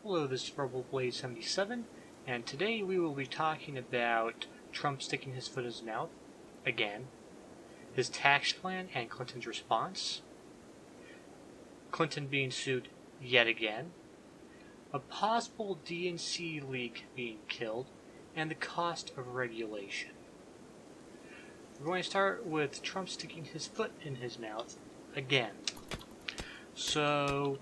Hello, this is Blade77, and today we will be talking about Trump sticking his foot in his mouth again, his tax plan and Clinton's response, Clinton being sued yet again, a possible DNC leak being killed, and the cost of regulation. We're going to start with Trump sticking his foot in his mouth again. So,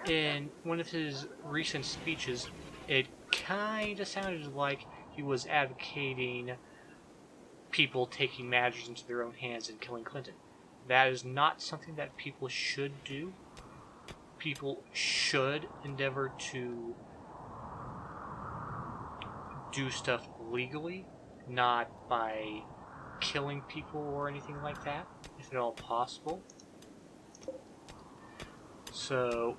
in one of his recent speeches, it kind of sounded like he was advocating people taking matters into their own hands and killing Clinton. That is not something that people should do. People should endeavor to do stuff legally, not by killing people or anything like that, if at all possible. So,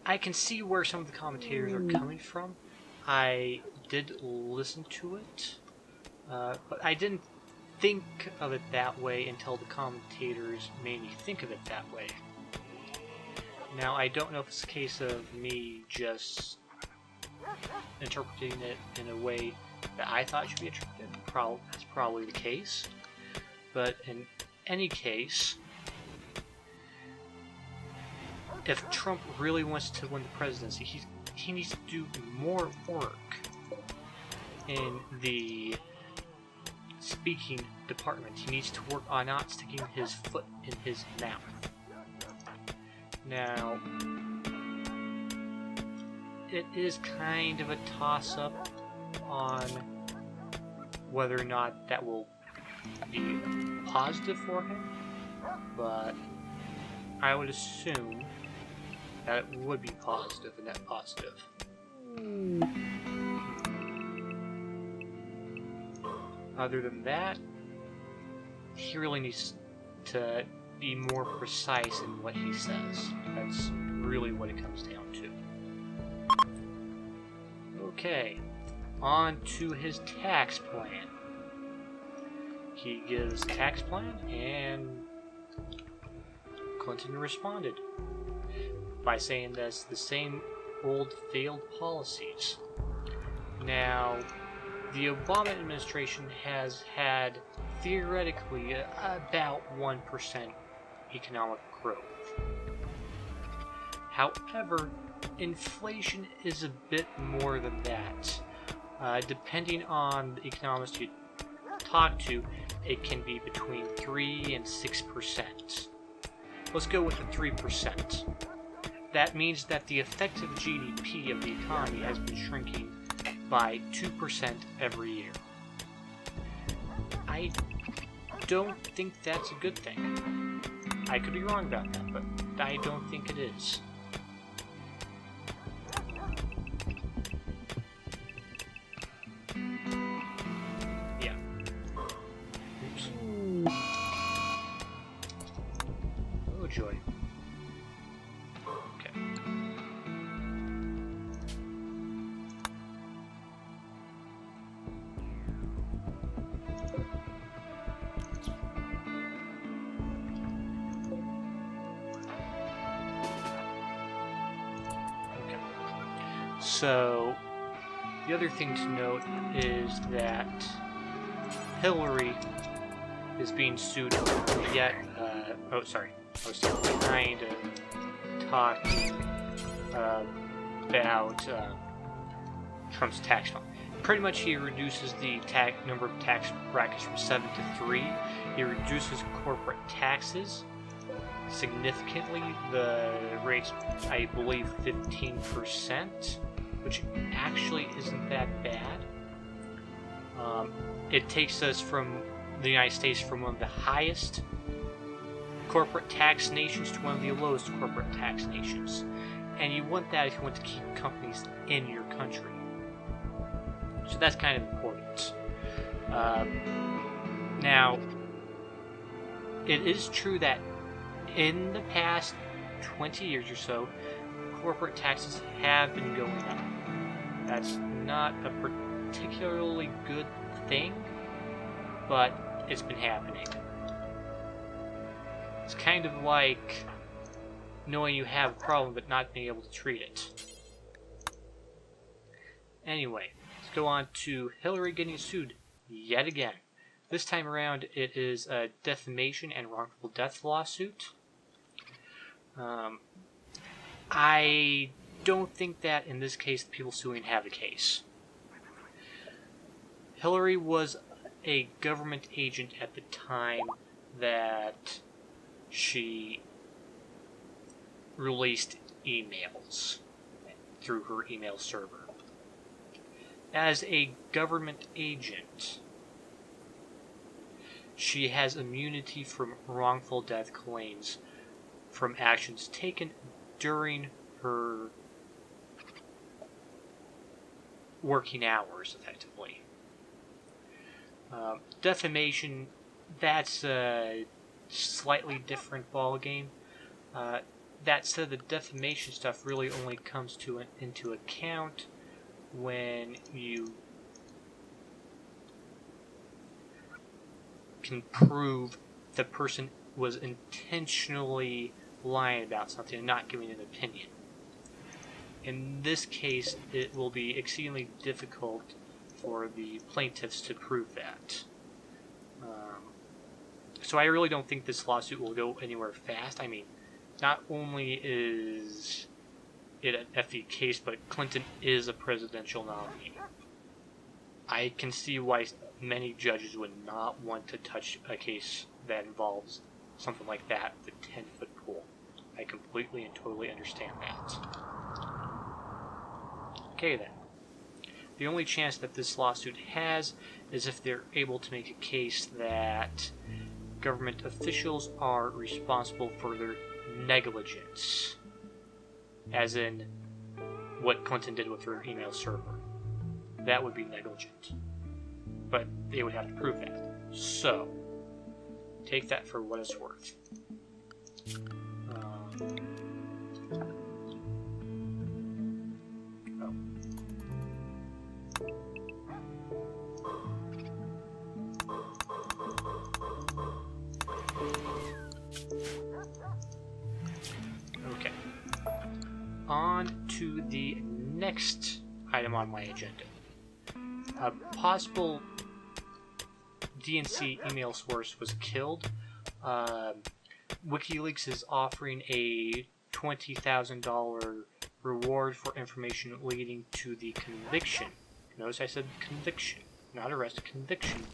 I can see where some of the commentators are coming from. I did listen to it, but I didn't think of it that way until the commentators made me think of it that way. Now, I don't know if it's a case of me just interpreting it in a way that I thought should be interpreted. That's probably the case. But in any case, if Trump really wants to win the presidency, he needs to do more work in the speaking department. He needs to work on not sticking his foot in his mouth. Now, it is kind of a toss-up on whether or not that will be positive for him, but I would assume that it would be positive, a net positive. Other than that, he really needs to be more precise in what he says. That's really what it comes down to. Okay, on to his tax plan. He gives the tax plan, and Clinton responded by saying that's the same old failed policies. Now, the Obama administration has had theoretically about 1% economic growth. However, inflation is a bit more than that. Depending on the economist you talk to, it can be between 3 and 6%. Let's go with the 3%. That means that the effective GDP of the economy has been shrinking by 2% every year. I don't think that's a good thing. I could be wrong about that, but I don't think it is. Yeah. Oops. Oh joy. Okay. So, the other thing to note is that Hillary is being sued yet. Oh, sorry. I was kind of talking about Trump's tax plan. Pretty much, he reduces the number of tax brackets from 7 to 3. He reduces corporate taxes significantly. The rate's, I believe, 15%. Which actually isn't that bad. It takes us from the United States from one of the highest corporate tax nations to one of the lowest corporate tax nations. And you want that if you want to keep companies in your country. So that's kind of important. Now, it is true that in the past 20 years or so, corporate taxes have been going up. That's not a particularly good thing, but it's been happening. It's kind of like knowing you have a problem but not being able to treat it. Anyway, let's go on to Hillary getting sued yet again. This time around, it is a defamation and wrongful death lawsuit. I don't think that in this case the people suing have a case. Hillary was a government agent at the time that she released emails through her email server. As a government agent, she has immunity from wrongful death claims from actions taken during her working hours, effectively. Defamation, that's a slightly different ballgame. That said, the defamation stuff really only comes into account when you can prove the person was intentionally lying about something and not giving an opinion. In this case, it will be exceedingly difficult for the plaintiffs to prove that. So I really don't think this lawsuit will go anywhere fast. I mean, not only is it an FE case, but Clinton is a presidential nominee. I can see why many judges would not want to touch a case that involves something like that, the 10-foot pool. I completely and totally understand that. Okay then. The only chance that this lawsuit has is if they're able to make a case that government officials are responsible for their negligence, as in what Clinton did with her email server. That would be negligent. But they would have to prove that. So, take that for what it's worth. Okay. On to the next item on my agenda. A possible DNC email source was killed. Wikileaks is offering a $20,000 reward for information leading to the conviction. Notice I said conviction, not arrest, conviction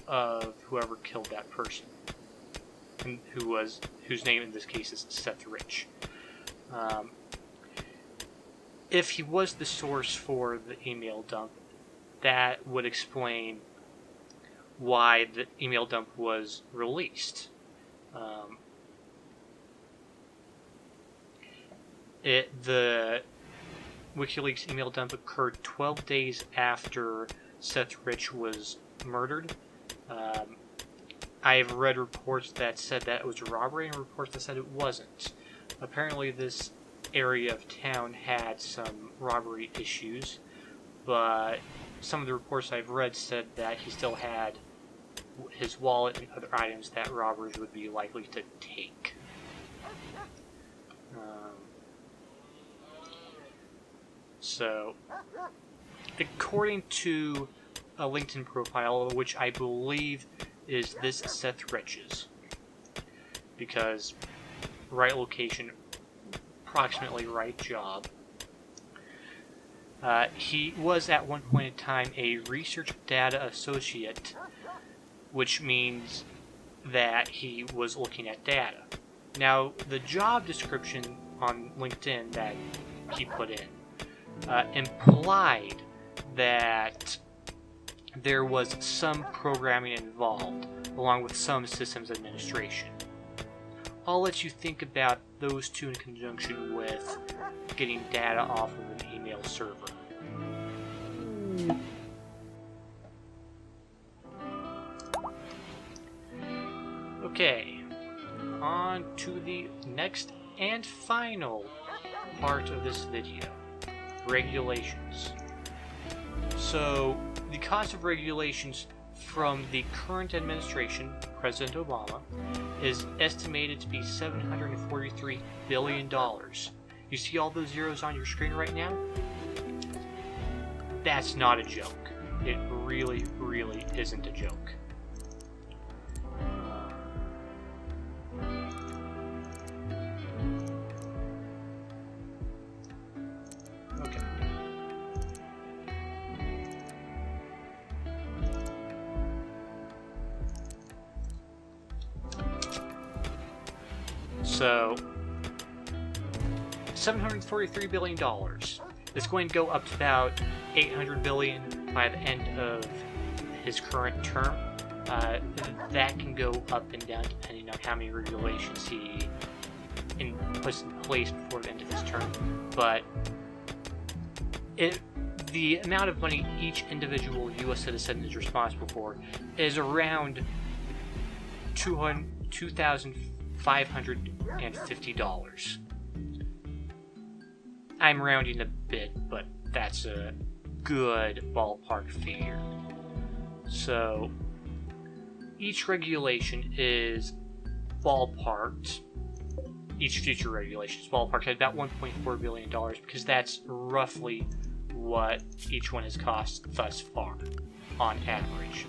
of whoever killed that person, and whose name in this case is Seth Rich. If he was the source for the email dump, that would explain why the email dump was released. The WikiLeaks email dump occurred 12 days after Seth Rich was murdered. I've read reports that said that it was a robbery and reports that said it wasn't. Apparently this area of town had some robbery issues, but some of the reports I've read said that he still had his wallet and other items that robbers would be likely to take. So, according to a LinkedIn profile, which I believe is this Seth Rich's, because right location, approximately right job. He was at one point in time a research data associate, which means that he was looking at data. Now, the job description on LinkedIn that he put in implied that there was some programming involved, along with some systems administration. I'll let you think about those two in conjunction with getting data off of an email server. Okay, on to the next and final part of this video. Regulations. So, the cause of regulations from the current administration, President Obama, is estimated to be $743 billion. You see all those zeros on your screen right now? That's not a joke. It really, really isn't a joke. Okay. So, $743 billion. It's going to go up to about $800 billion by the end of his current term. That can go up and down depending on how many regulations he puts in place before the end of his term. But the amount of money each individual U.S. citizen is responsible for is around $2,550. I'm rounding a bit, but that's a good ballpark figure. So, each regulation is ballparked. Each future regulation is ballparked at about $1.4 billion because that's roughly what each one has cost thus far, on average.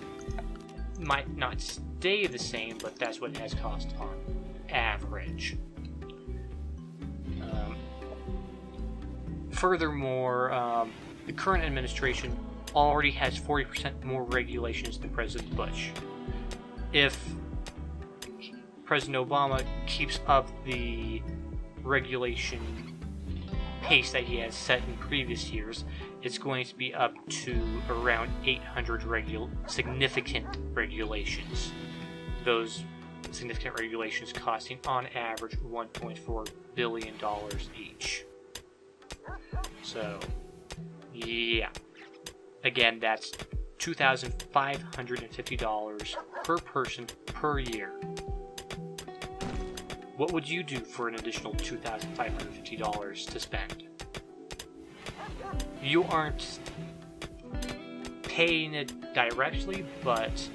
Might not stay the same, but that's what it has cost on average. Furthermore, the current administration already has 40% more regulations than President Bush. If President Obama keeps up the regulation pace that he has set in previous years, it's going to be up to around 800 significant regulations. Those significant regulations costing, on average, $1.4 billion each. So, yeah. Again, that's $2,550 per person per year. What would you do for an additional $2,550 to spend? You aren't paying it directly, but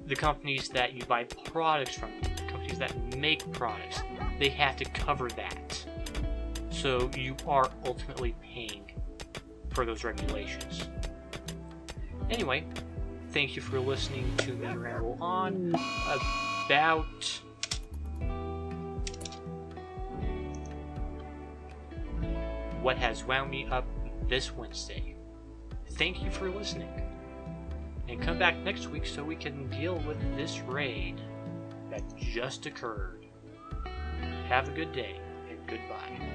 the companies that you buy products from, the companies that make products, they have to cover that. So you are ultimately paying for those regulations. Anyway, thank you for listening to me ramble on about what has wound me up this Wednesday. Thank you for listening. And come back next week so we can deal with this raid that just occurred. Have a good day and goodbye.